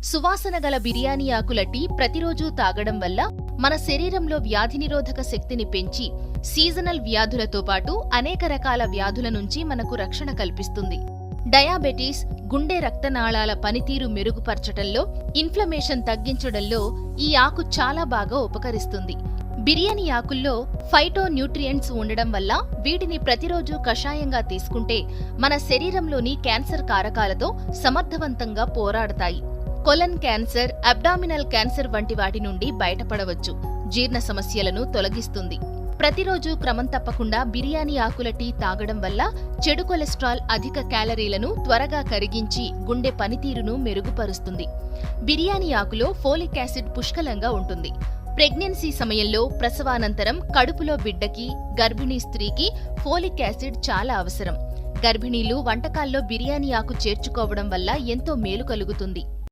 సువాసన గల బిర్యానీ ఆకుల టీ ప్రతిరోజూ తాగడం వల్ల మన శరీరంలో వ్యాధినిరోధక శక్తిని పెంచి సీజనల్ వ్యాధులతో పాటు అనేక రకాల వ్యాధుల నుంచి మనకు రక్షణ కల్పిస్తుంది. డయాబెటీస్, గుండె రక్తనాళాల పనితీరు మెరుగుపరచటంలో, ఇన్ఫ్లమేషన్ తగ్గించడంలో ఈ ఆకు చాలా బాగా ఉపకరిస్తుంది. బిర్యానీ ఆకుల్లో ఫైటో న్యూట్రియంట్స్ ఉండడం వల్ల వీటిని ప్రతిరోజు కషాయంగా తీసుకుంటే మన శరీరంలోని క్యాన్సర్ కారకాలతో సమర్థవంతంగా పోరాడతాయి. కొలన్ క్యాన్సర్, అబ్డామినల్ క్యాన్సర్ వంటి వాటి నుండి బయటపడవచ్చు. జీర్ణ సమస్యలను తొలగిస్తుంది. ప్రతిరోజు క్రమం తప్పకుండా బిర్యానీ ఆకుల టీ తాగడం వల్ల చెడు కొలెస్ట్రాల్, అధిక క్యాలరీలను త్వరగా కరిగించి గుండె పనితీరును మెరుగుపరుస్తుంది. బిర్యానీ ఆకులో ఫోలిక్ యాసిడ్ పుష్కలంగా ఉంటుంది. ప్రెగ్నెన్సీ సమయంలో, ప్రసవానంతరం కడుపులో బిడ్డకి, గర్భిణీ స్త్రీకి ఫోలిక్ యాసిడ్ చాలా అవసరం. గర్భిణీలు వంటకాల్లో బిర్యానీ ఆకు చేర్చుకోవడం వల్ల ఎంతో మేలు కలుగుతుంది.